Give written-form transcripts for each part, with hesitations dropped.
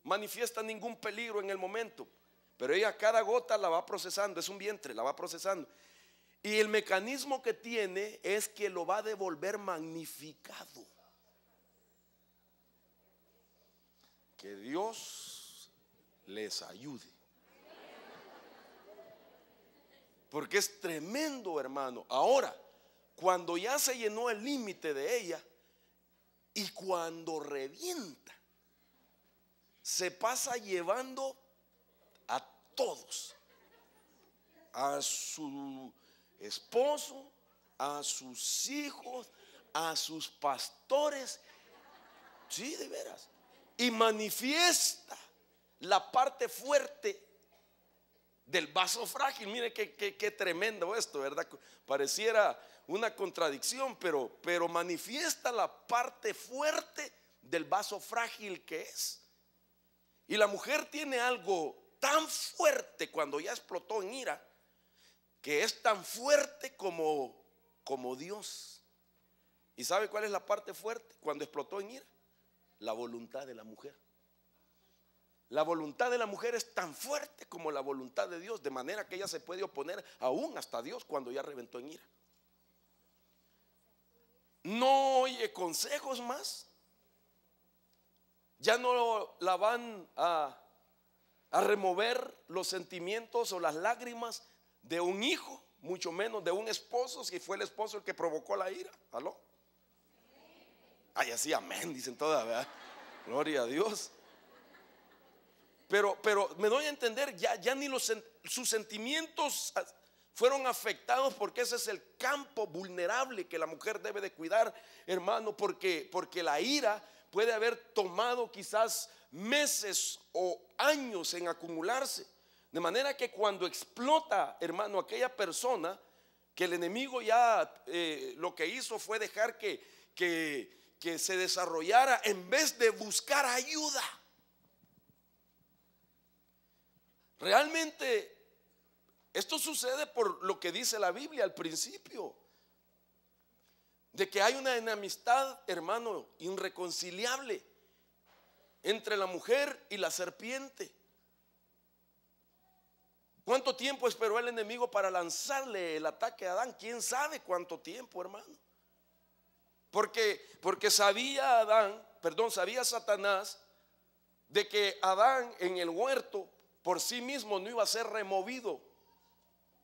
manifiesta ningún peligro en el momento, pero ella cada gota la va procesando, es un vientre, la va procesando. Y el mecanismo que tiene es que lo va a devolver magnificado. Que Dios les ayude. Porque es tremendo, hermano. Ahora, cuando ya se llenó el límite de ella y cuando revienta, se pasa llevando a todos, a su esposo, a sus hijos, a sus pastores. Sí, de veras. Y manifiesta la parte fuerte del vaso frágil. Mire qué tremendo esto, ¿verdad? Pareciera una contradicción, pero manifiesta la parte fuerte del vaso frágil que es. Y la mujer tiene algo tan fuerte cuando ya explotó en ira, que es tan fuerte como Dios. ¿Y sabe cuál es la parte fuerte cuando explotó en ira? La voluntad de la mujer. La voluntad de la mujer es tan fuerte como la voluntad de Dios, de manera que ella se puede oponer aún hasta a Dios cuando ya reventó en ira. No oye consejos más. Ya no la van a remover los sentimientos o las lágrimas de un hijo, mucho menos de un esposo, si fue el esposo el que provocó la ira. ¿Aló? Ay, así amén, dicen todas, ¿verdad? Gloria a Dios. Pero me doy a entender, ya ni sus sentimientos fueron afectados, porque ese es el campo vulnerable que la mujer debe de cuidar, hermano, porque la ira puede haber tomado quizás meses o años en acumularse. De manera que cuando explota, hermano, aquella persona, que el enemigo ya lo que hizo fue dejar que se desarrollara en vez de buscar ayuda. Realmente esto sucede por lo que dice la Biblia al principio, de que hay una enemistad, hermano, irreconciliable entre la mujer y la serpiente. ¿Cuánto tiempo esperó el enemigo para lanzarle el ataque a Adán? ¿Quién sabe cuánto tiempo, hermano? Porque sabía Satanás de que Adán en el huerto por sí mismo no iba a ser removido,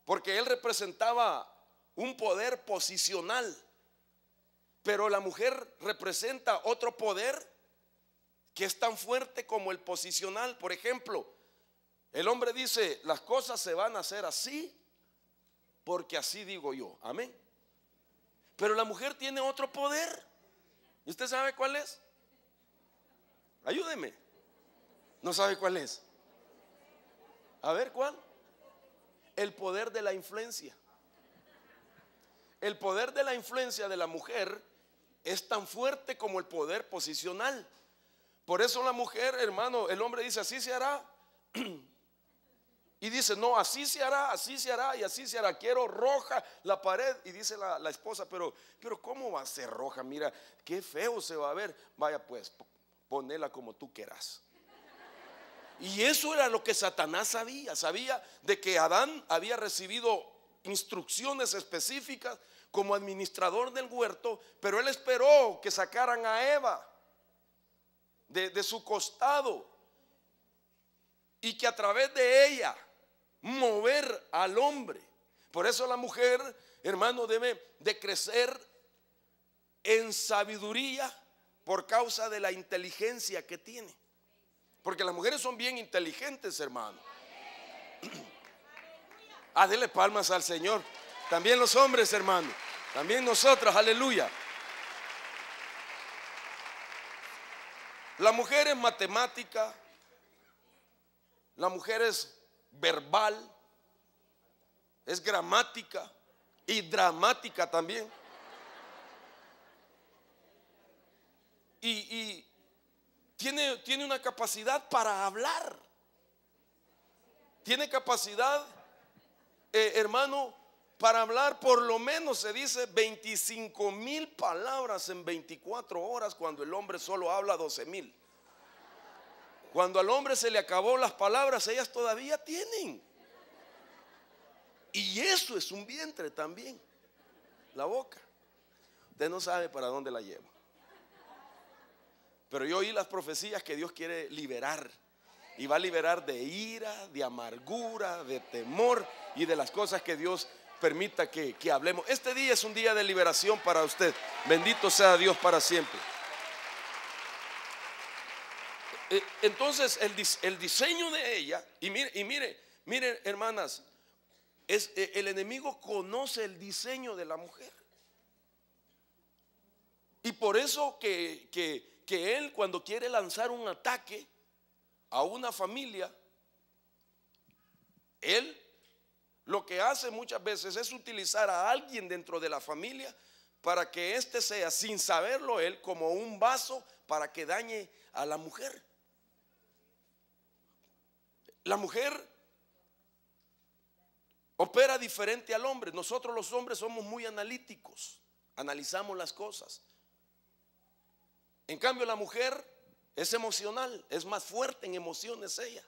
porque él representaba un poder posicional. Pero la mujer representa otro poder que es tan fuerte como el posicional. Por ejemplo, el hombre dice: las cosas se van a hacer así porque así digo yo. Amén. Pero la mujer tiene otro poder. ¿Y usted sabe cuál es? Ayúdeme. ¿No sabe cuál es? A ver, ¿cuál? El poder de la influencia. El poder de la influencia de la mujer es tan fuerte como el poder posicional. Por eso la mujer, hermano, el hombre dice: así se hará. Y dice: no, así se hará y así se hará. Quiero roja la pared. Y dice la esposa: pero ¿cómo va a ser roja? Mira, qué feo se va a ver. Vaya pues, ponela como tú quieras. Y eso era lo que Satanás sabía. Sabía de que Adán había recibido instrucciones específicas como administrador del huerto, pero él esperó que sacaran a Eva de su costado, y que a través de ella mover al hombre. Por eso la mujer, hermano, debe de crecer en sabiduría por causa de la inteligencia que tiene. Porque las mujeres son bien inteligentes, hermano. Dele palmas al Señor. También los hombres, hermano. También nosotros, aleluya. La mujer es matemática. La mujer es verbal. Es gramática y dramática también. Y tiene una capacidad para hablar. Tiene capacidad, hermano, para hablar. Por lo menos se dice 25,000 palabras en 24 horas, cuando el hombre solo habla 12,000. Cuando al hombre se le acabó las palabras, ellas todavía tienen. Y eso es un vientre también, la boca. Usted no sabe para dónde la llevo. Pero yo oí las profecías que Dios quiere liberar. Y va a liberar de ira, de amargura, de temor y de las cosas que Dios permita que hablemos. Este día es un día de liberación para usted. Bendito sea Dios para siempre. Entonces el diseño de ella, y mire hermanas, el enemigo conoce el diseño de la mujer. Y por eso que él, cuando quiere lanzar un ataque a una familia, él lo que hace muchas veces es utilizar a alguien dentro de la familia para que éste sea, sin saberlo él, como un vaso para que dañe a la mujer. La mujer opera diferente al hombre. Nosotros los hombres somos muy analíticos, analizamos las cosas. En cambio la mujer es emocional, es más fuerte en emociones ella.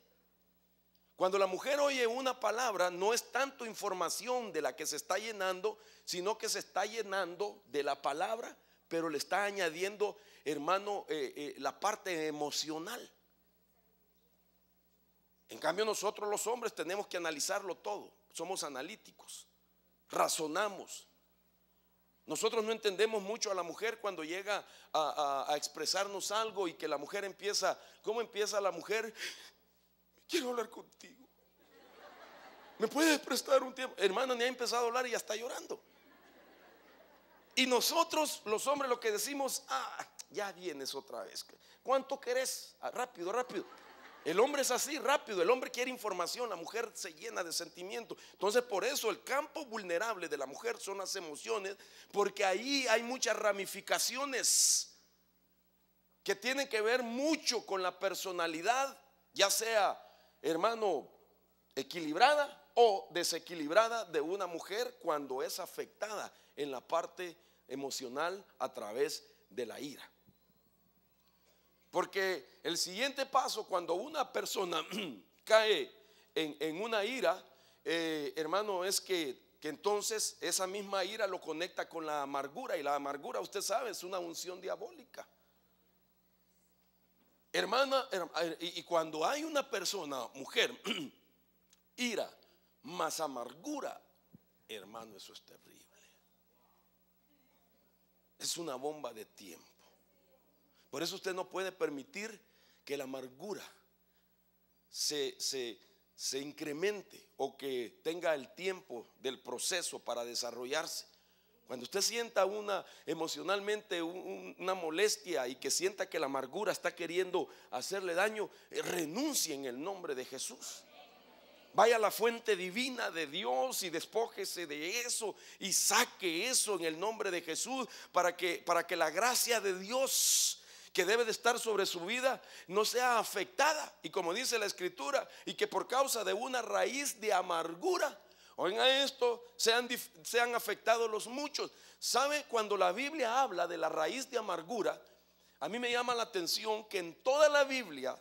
Cuando la mujer oye una palabra, no es tanto información de la que se está llenando, sino que se está llenando de la palabra, pero le está añadiendo, hermano, la parte emocional. En cambio nosotros los hombres tenemos que analizarlo todo. Somos analíticos, razonamos. Nosotros no entendemos mucho a la mujer cuando llega a expresarnos algo y que la mujer empieza. ¿Cómo empieza la mujer? Quiero hablar contigo. ¿Me puedes prestar un tiempo? Hermano, ni ha empezado a hablar y ya está llorando. Y nosotros los hombres lo que decimos: ya vienes otra vez. ¿Cuánto querés? Rápido, rápido. El hombre es así, rápido. El hombre quiere información, la mujer se llena de sentimientos. Entonces por eso el campo vulnerable de la mujer son las emociones, porque ahí hay muchas ramificaciones que tienen que ver mucho con la personalidad, ya sea, hermano, equilibrada o desequilibrada de una mujer cuando es afectada en la parte emocional a través de la ira. Porque el siguiente paso, cuando una persona cae en una ira, hermano, es que entonces esa misma ira lo conecta con la amargura. Y la amargura, usted sabe, es una unción diabólica. Hermana, y cuando hay una persona, mujer, ira más amargura, hermano, eso es terrible. Es una bomba de tiempo. Por eso usted no puede permitir que la amargura se incremente o que tenga el tiempo del proceso para desarrollarse. Cuando usted sienta emocionalmente una molestia y que sienta que la amargura está queriendo hacerle daño, renuncie en el nombre de Jesús. Vaya a la fuente divina de Dios y despójese de eso y saque eso en el nombre de Jesús para que la gracia de Dios que debe de estar sobre su vida no sea afectada. Y como dice la escritura, y que por causa de una raíz de amargura, oigan esto, sean afectados los muchos. ¿Sabe? Cuando la Biblia habla de la raíz de amargura, a mí me llama la atención que en toda la Biblia,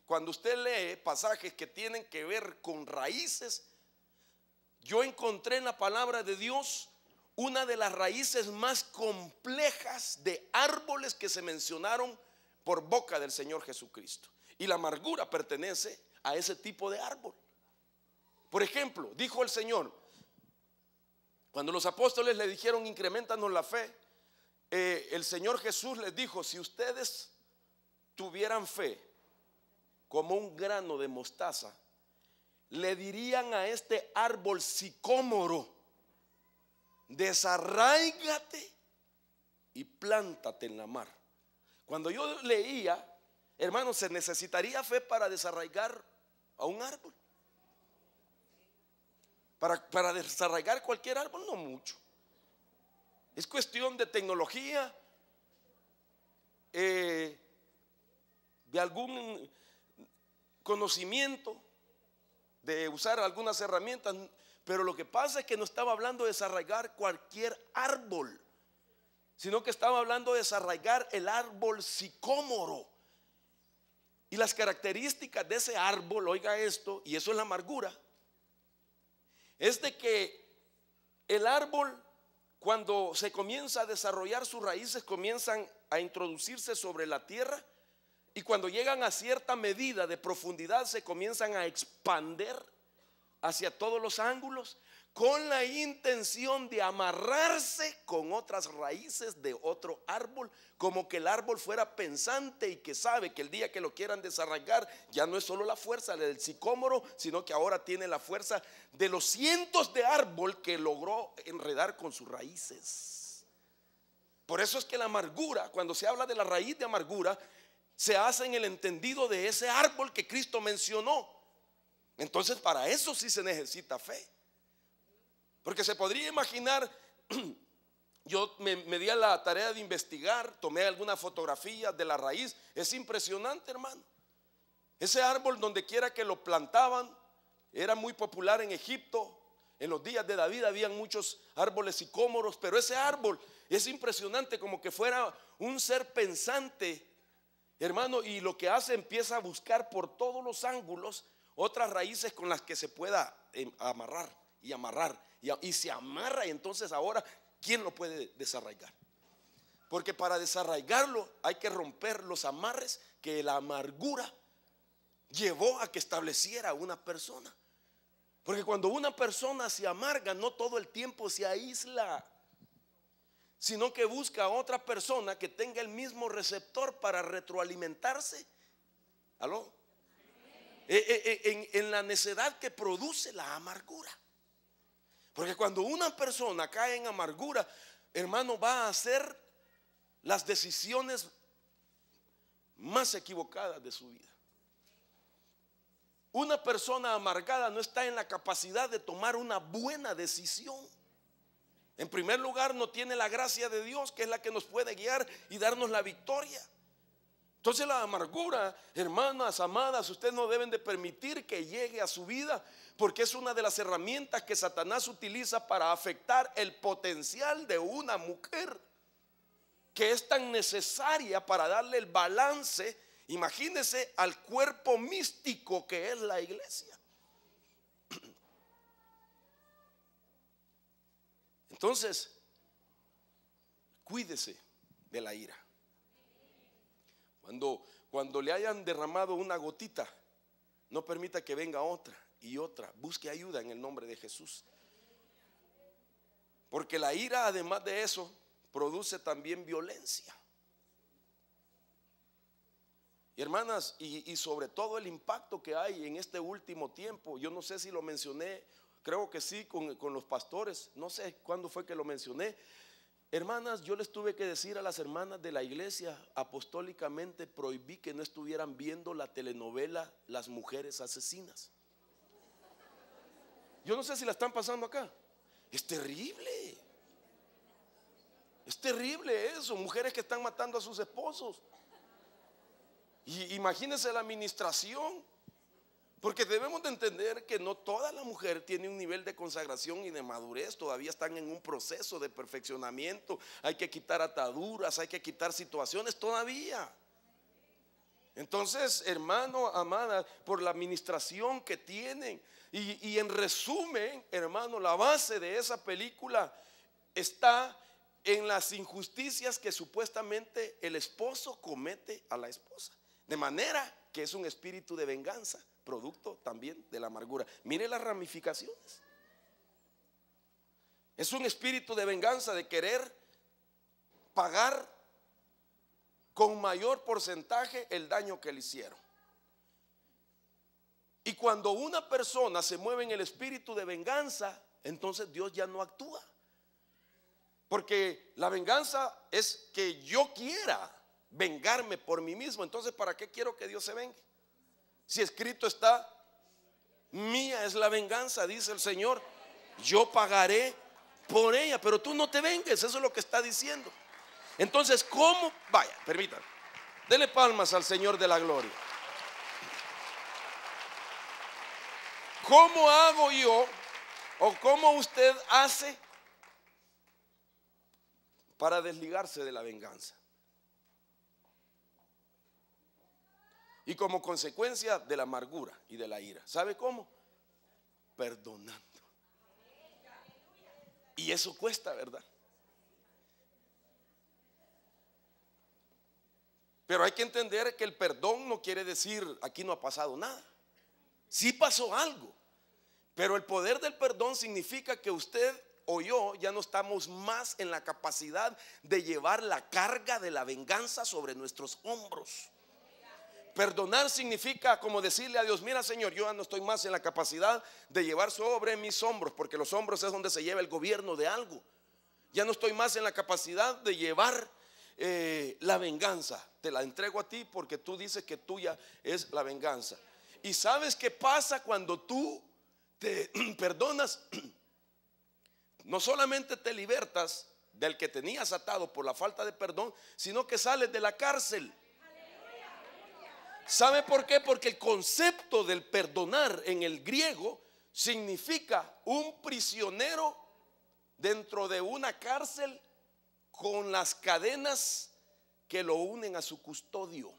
cuando usted lee pasajes que tienen que ver con raíces, yo encontré en la palabra de Dios una de las raíces más complejas de árboles que se mencionaron por boca del Señor Jesucristo. Y la amargura pertenece a ese tipo de árbol. Por ejemplo, dijo el Señor, cuando los apóstoles le dijeron: increméntanos la fe, el Señor Jesús les dijo: si ustedes tuvieran fe como un grano de mostaza, le dirían a este árbol sicómoro: desarráigate y plántate en la mar. Cuando yo leía, hermano, se necesitaría fe para desarraigar a un árbol. Para desarraigar cualquier árbol, no mucho. Es cuestión de tecnología, de algún conocimiento, de usar algunas herramientas. Pero lo que pasa es que no estaba hablando de desarraigar cualquier árbol, sino que estaba hablando de desarraigar el árbol sicómoro. Y las características de ese árbol, oiga esto, y eso es la amargura, es de que el árbol, cuando se comienza a desarrollar, sus raíces comienzan a introducirse sobre la tierra, y cuando llegan a cierta medida de profundidad se comienzan a expander hacia todos los ángulos, con la intención de amarrarse con otras raíces de otro árbol, como que el árbol fuera pensante y que sabe que el día que lo quieran desarraigar ya no es solo la fuerza del sicómoro, sino que ahora tiene la fuerza de los cientos de árbol que logró enredar con sus raíces. Por eso es que la amargura, cuando se habla de la raíz de amargura, se hace en el entendido de ese árbol que Cristo mencionó. Entonces para eso sí se necesita fe. Porque se podría imaginar, yo me di a la tarea de investigar, tomé algunas fotografías de la raíz. Es impresionante, hermano. Ese árbol, donde quiera que lo plantaban, era muy popular en Egipto. En los días de David habían muchos árboles sicómoros, pero ese árbol es impresionante, como que fuera un ser pensante, hermano, y lo que hace, empieza a buscar por todos los ángulos otras raíces con las que se pueda amarrar y amarrar. Y se amarra, y entonces ahora, ¿quién lo puede desarraigar? Porque para desarraigarlo hay que romper los amarres que la amargura llevó a que estableciera una persona. Porque cuando una persona se amarga, no todo el tiempo se aísla, sino que busca a otra persona que tenga el mismo receptor para retroalimentarse. ¿Aló? En la necedad que produce la amargura. Porque cuando una persona cae en amargura, hermano, va a hacer las decisiones más equivocadas de su vida. Una persona amargada no está en la capacidad de tomar una buena decisión. En primer lugar, no tiene la gracia de Dios, que es la que nos puede guiar y darnos la victoria. Entonces la amargura, hermanas amadas, ustedes no deben de permitir que llegue a su vida, porque es una de las herramientas que Satanás utiliza para afectar el potencial de una mujer, que es tan necesaria para darle el balance, imagínense, al cuerpo místico que es la iglesia. Entonces, cuídese de la ira. Cuando le hayan derramado una gotita, no permita que venga otra y otra. Busque ayuda en el nombre de Jesús. Porque la ira, además de eso, produce también violencia. Y hermanas, y sobre todo el impacto que hay en este último tiempo. Yo no sé si lo mencioné, creo que sí, con los pastores. No sé cuándo fue que lo mencioné. Hermanas, yo les tuve que decir a las hermanas de la iglesia, apostólicamente prohibí que no estuvieran viendo la telenovela Las Mujeres Asesinas. Yo no sé si la están pasando acá. Es terrible. Es terrible eso, mujeres que están matando a sus esposos. Y imagínense la administración. Porque debemos de entender que no toda la mujer tiene un nivel de consagración y de madurez. Todavía están en un proceso de perfeccionamiento. Hay que quitar ataduras, hay que quitar situaciones todavía. Entonces, hermano, amada, por la administración que tienen. Y en resumen, hermano, la base de esa película está en las injusticias que supuestamente el esposo comete a la esposa. De manera que es un espíritu de venganza, producto también de la amargura. Mire las ramificaciones. Es un espíritu de venganza, de querer pagar con mayor porcentaje el daño que le hicieron. Y cuando una persona se mueve en el espíritu de venganza, entonces Dios ya no actúa. Porque la venganza es que yo quiera vengarme por mí mismo. Entonces, ¿para qué quiero que Dios se vengue? Si escrito está, mía es la venganza, dice el Señor, yo pagaré por ella, pero tú no te vengues, eso es lo que está diciendo. Entonces, ¿cómo? Vaya, permítanme, dele palmas al Señor de la gloria. ¿Cómo hago yo o cómo usted hace para desligarse de la venganza? y como consecuencia de la amargura y de la ira. ¿Sabe cómo? Perdonando. Y eso cuesta, ¿verdad? Pero hay que entender que el perdón no quiere decir aquí no ha pasado nada. Sí pasó algo, pero el poder del perdón significa que usted o yo ya no estamos más en la capacidad de llevar la carga de la venganza sobre nuestros hombros. Perdonar significa como decirle a Dios: mira, Señor, yo ya no estoy más en la capacidad de llevar sobre mis hombros, porque los hombros es donde se lleva el gobierno de algo. Ya no estoy más en la capacidad de llevar la venganza. Te la entrego a ti porque tú dices que tuya es la venganza. ¿Y sabes qué pasa cuando tú te perdonas? No solamente te libertas del que tenías atado por la falta de perdón, sino que sales de la cárcel. ¿Sabe por qué? Porque el concepto del perdonar en el griego significa un prisionero dentro de una cárcel con las cadenas que lo unen a su custodio.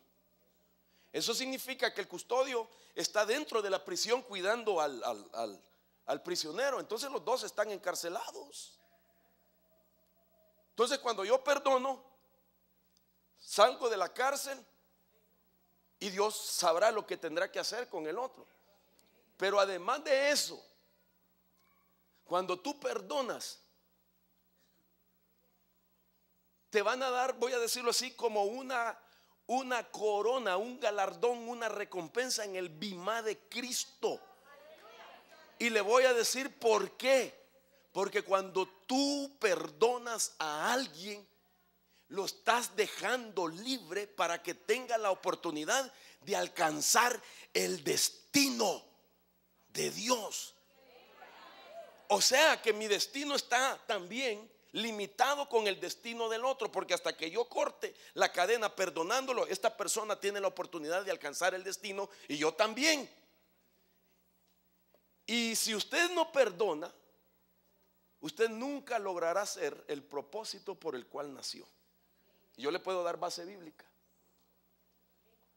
Eso significa que el custodio está dentro de la prisión cuidando al prisionero. Entonces los dos están encarcelados. Entonces cuando yo perdono, salgo de la cárcel y Dios sabrá lo que tendrá que hacer con el otro. Pero además de eso, cuando tú perdonas, te van a dar, voy a decirlo así, como una corona, un galardón, una recompensa en el bimá de Cristo. Y le voy a decir por qué. Porque cuando tú perdonas a alguien, lo estás dejando libre para que tenga la oportunidad de alcanzar el destino de Dios. O sea que mi destino está también limitado con el destino del otro, porque hasta que yo corte la cadena perdonándolo, esta persona tiene la oportunidad de alcanzar el destino y yo también. Y si usted no perdona, usted nunca logrará ser el propósito por el cual nació. Yo le puedo dar base bíblica.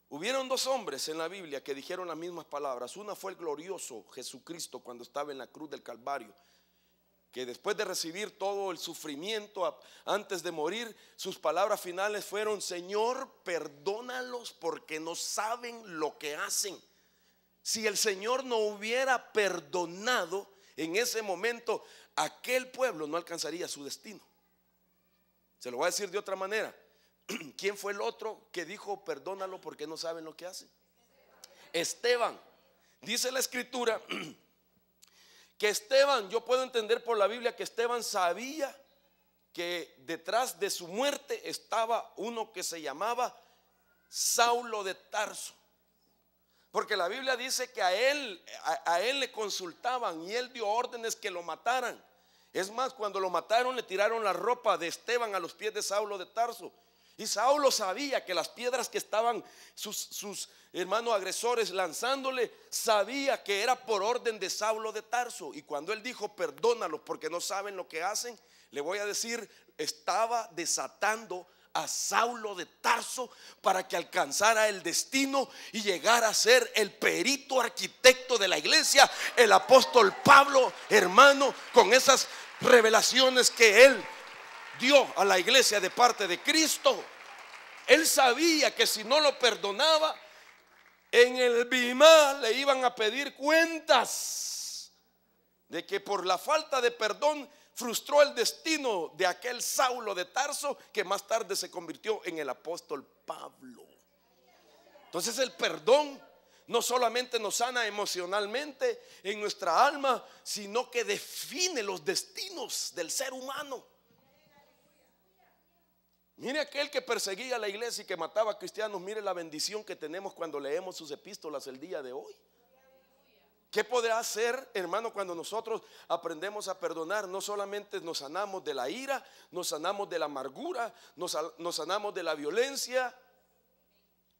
Hubieron dos hombres en la Biblia que dijeron las mismas palabras. Una fue el glorioso Jesucristo cuando estaba en la cruz del Calvario, que después de recibir todo el sufrimiento antes de morir, sus palabras finales fueron: Señor, perdónalos porque no saben lo que hacen. Si el Señor no hubiera perdonado en ese momento, aquel pueblo no alcanzaría su destino. Se lo voy a decir de otra manera. ¿Quién fue el otro que dijo perdónalo porque no saben lo que hacen? Esteban. Dice la escritura que Esteban, yo puedo entender por la Biblia que Esteban sabía que detrás de su muerte estaba uno que se llamaba Saulo de Tarso. Porque la Biblia dice que a él le consultaban y él dio órdenes que lo mataran. Es más, cuando lo mataron le tiraron la ropa de Esteban a los pies de Saulo de Tarso. Y Saulo sabía que las piedras que estaban sus hermanos agresores lanzándole, sabía que era por orden de Saulo de Tarso. Y cuando él dijo perdónalos porque no saben lo que hacen, le voy a decir, estaba desatando a Saulo de Tarso para que alcanzara el destino y llegara a ser el perito arquitecto de la iglesia, el apóstol Pablo, hermano, con esas revelaciones que él dio a la iglesia de parte de Cristo. Él sabía que si no lo perdonaba, en el bimá le iban a pedir cuentas de que por la falta de perdón frustró el destino de aquel Saulo de Tarso, que más tarde se convirtió en el apóstol Pablo. Entonces el perdón no solamente nos sana emocionalmente en nuestra alma, sino que define los destinos del ser humano. Mire aquel que perseguía a la iglesia y que mataba a cristianos. Mire la bendición que tenemos cuando leemos sus epístolas el día de hoy. ¿Qué podrá hacer, hermano, cuando nosotros aprendemos a perdonar? No solamente nos sanamos de la ira, nos sanamos de la amargura, nos sanamos de la violencia,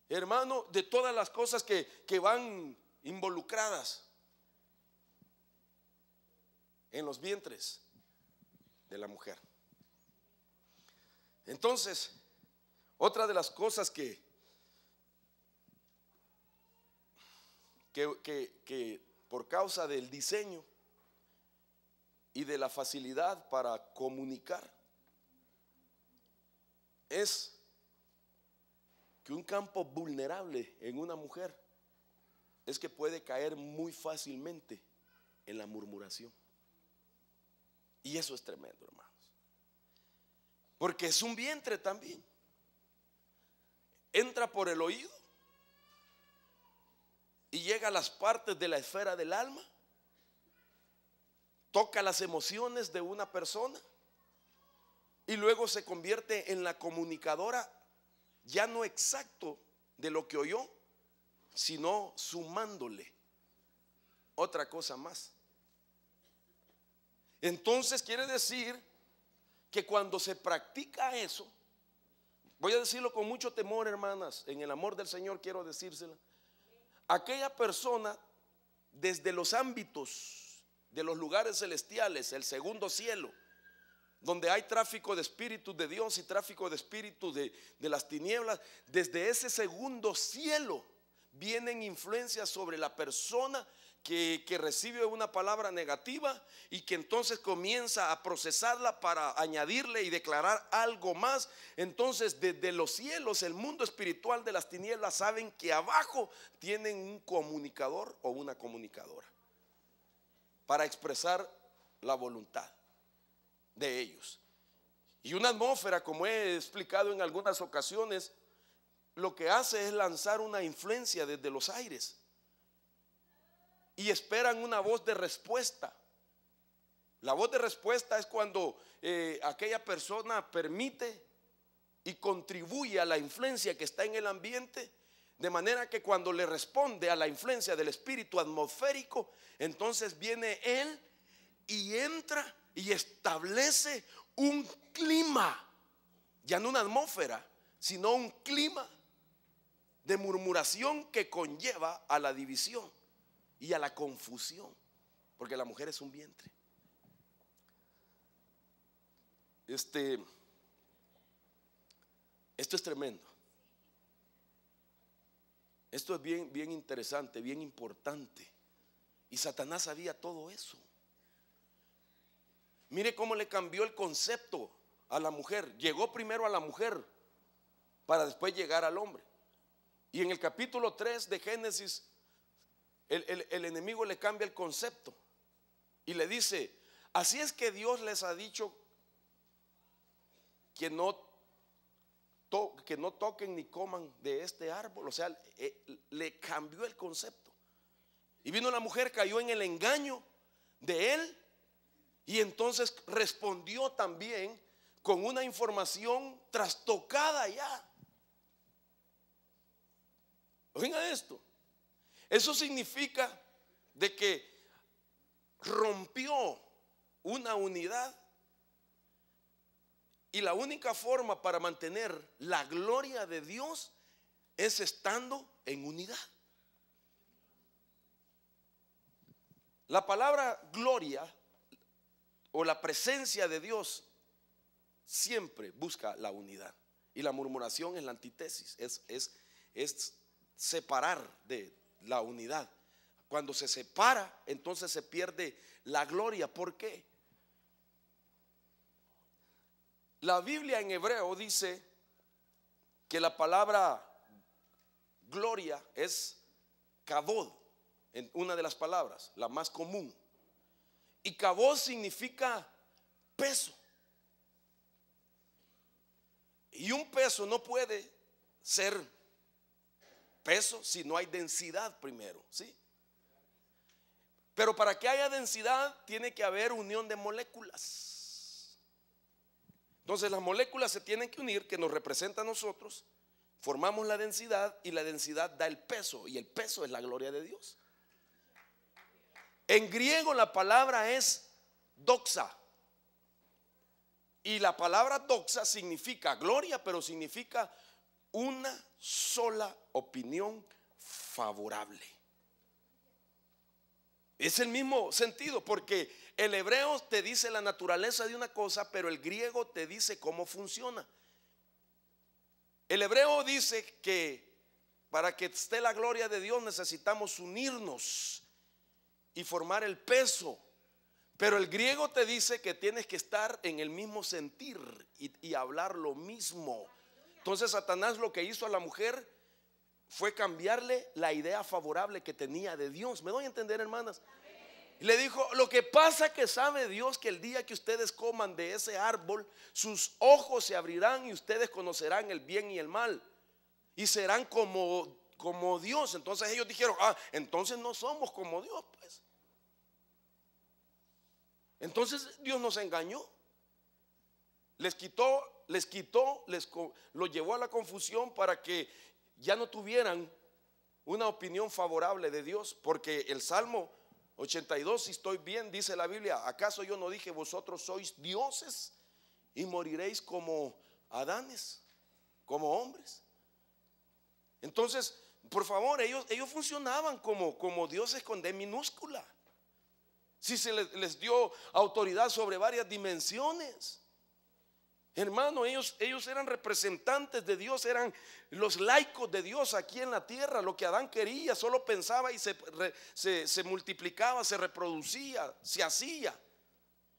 hermano, de todas las cosas que van involucradas en los vientres de la mujer. Entonces, otra de las cosas que que por causa del diseño y de la facilidad para comunicar, es que un campo vulnerable en una mujer es que puede caer muy fácilmente en la murmuración. Y eso es tremendo, hermanos, porque es un vientre también. Entra por el oído y llega a las partes de la esfera del alma, toca las emociones de una persona y luego se convierte en la comunicadora, ya no exacto de lo que oyó, sino sumándole otra cosa más. Entonces quiere decir que cuando se practica eso, voy a decirlo con mucho temor, hermanas, en el amor del Señor quiero decírsela, aquella persona desde los ámbitos de los lugares celestiales, el segundo cielo, donde hay tráfico de espíritus de Dios y tráfico de espíritus de las tinieblas, desde ese segundo cielo vienen influencias sobre la persona que recibe una palabra negativa y que entonces comienza a procesarla para añadirle y declarar algo más. Entonces desde los cielos, el mundo espiritual de las tinieblas saben que abajo tienen un comunicador o una comunicadora para expresar la voluntad de ellos. Y una atmósfera, como he explicado en algunas ocasiones, lo que hace es lanzar una influencia desde los aires y esperan una voz de respuesta. La voz de respuesta es cuando aquella persona permite y contribuye a la influencia que está en el ambiente, de manera que cuando le responde a la influencia del espíritu atmosférico, entonces viene él y entra y establece un clima, ya no una atmósfera, sino un clima de murmuración que conlleva a la división y a la confusión, porque la mujer es un vientre. Esto es tremendo. Esto es bien, bien interesante, bien importante. Y Satanás sabía todo eso. Mire cómo le cambió el concepto a la mujer. Llegó primero a la mujer para después llegar al hombre. Y en el capítulo 3 de Génesis, el enemigo le cambia el concepto y le dice: así es que Dios les ha dicho que no toquen ni coman de este árbol. O sea, le cambió el concepto. Y vino la mujer, cayó en el engaño de él, y entonces respondió también con una información trastocada ya. Oigan esto. Eso significa de que rompió una unidad, y la única forma para mantener la gloria de Dios es estando en unidad. La palabra gloria o la presencia de Dios siempre busca la unidad, y la murmuración es la antítesis, es separar de la unidad. Cuando se separa, entonces se pierde la gloria. ¿Por qué? La Biblia en hebreo dice que la palabra gloria es kabod, en una de las palabras, la más común. Y kabod significa peso. Y un peso no puede ser peso si no hay densidad primero, ¿sí? Pero para que haya densidad tiene que haber unión de moléculas. Entonces las moléculas se tienen que unir, que nos representa a nosotros, formamos la densidad, y la densidad da el peso, y el peso es la gloria de Dios. En griego la palabra es doxa, y la palabra doxa significa gloria, pero significa una sola opinión favorable. Es el mismo sentido, porque el hebreo te dice la naturaleza de una cosa, pero el griego te dice cómo funciona. El hebreo dice que para que esté la gloria de Dios necesitamos unirnos y formar el peso. Pero el griego te dice que tienes que estar en el mismo sentir y hablar lo mismo. Entonces Satanás lo que hizo a la mujer fue cambiarle la idea favorable que tenía de Dios. ¿Me doy a entender, hermanas? Y le dijo: lo que pasa que sabe Dios que el día que ustedes coman de ese árbol, sus ojos se abrirán y ustedes conocerán el bien y el mal y serán como Dios. Entonces ellos dijeron: entonces no somos como Dios, pues. Entonces Dios nos engañó, los llevó a la confusión para que ya no tuvieran una opinión favorable de Dios. Porque el Salmo 82, si estoy bien, dice la Biblia: ¿acaso yo no dije vosotros sois dioses y moriréis como Adanes, como hombres? Entonces, por favor, ellos funcionaban como dioses con D minúscula. Si se les dio autoridad sobre varias dimensiones. Hermano, ellos eran representantes de Dios, eran los laicos de Dios aquí en la tierra. Lo que Adán quería, solo pensaba y se multiplicaba, se reproducía, se hacía.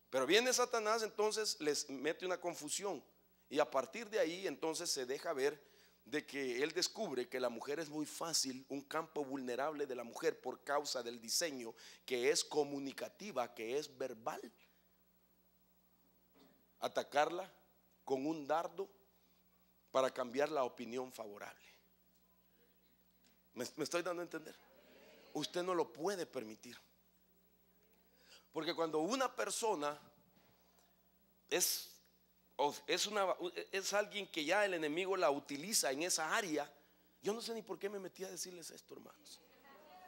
Pero viene Satanás, entonces les mete una confusión. Y a partir de ahí entonces se deja ver de que él descubre que la mujer es muy fácil, un campo vulnerable de la mujer por causa del diseño, que es comunicativa, que es verbal. Atacarla con un dardo para cambiar la opinión favorable. ¿Me estoy dando a entender? Usted no lo puede permitir. Porque cuando una persona es alguien que ya el enemigo la utiliza en esa área, yo no sé ni por qué me metí a decirles esto, hermanos.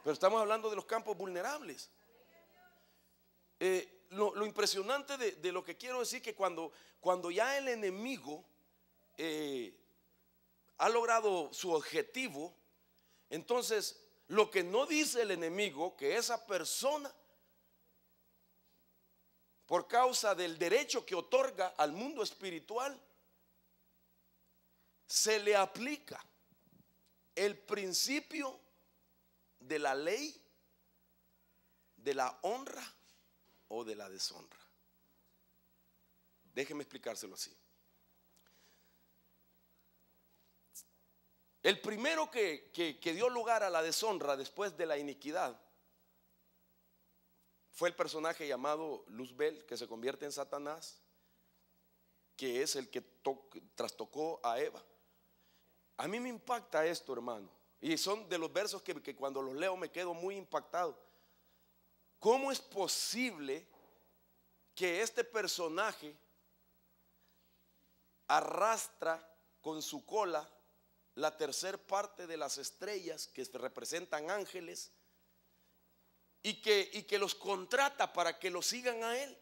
Pero estamos hablando de los campos vulnerables. Lo impresionante de lo que quiero decir, que cuando ya el enemigo ha logrado su objetivo, entonces lo que no dice el enemigo, que esa persona, por causa del derecho que otorga al mundo espiritual, se le aplica el principio de la ley, de la honra o de la deshonra. Déjeme explicárselo así. El primero que dio lugar a la deshonra después de la iniquidad fue el personaje llamado Luzbel, que se convierte en Satanás, que es el que trastocó a Eva. A mí me impacta esto, hermano, y son de los versos que cuando los leo me quedo muy impactado. ¿Cómo es posible que este personaje arrastra con su cola la tercer parte de las estrellas que representan ángeles y que los contrata para que lo sigan a él?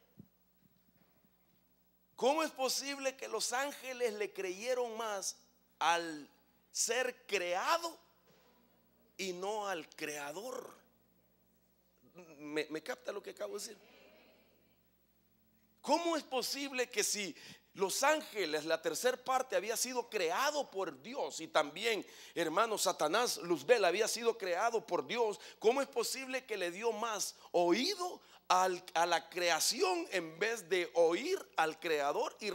¿Cómo es posible que los ángeles le creyeron más al ser creado y no al creador? ¿Me capta lo que acabo de decir? ¿Cómo es posible que si los ángeles, la tercer parte, había sido creado por Dios, y también, hermano, Satanás, Luzbel, había sido creado por Dios, cómo es posible que le dio más oído a la creación en vez de oír al creador y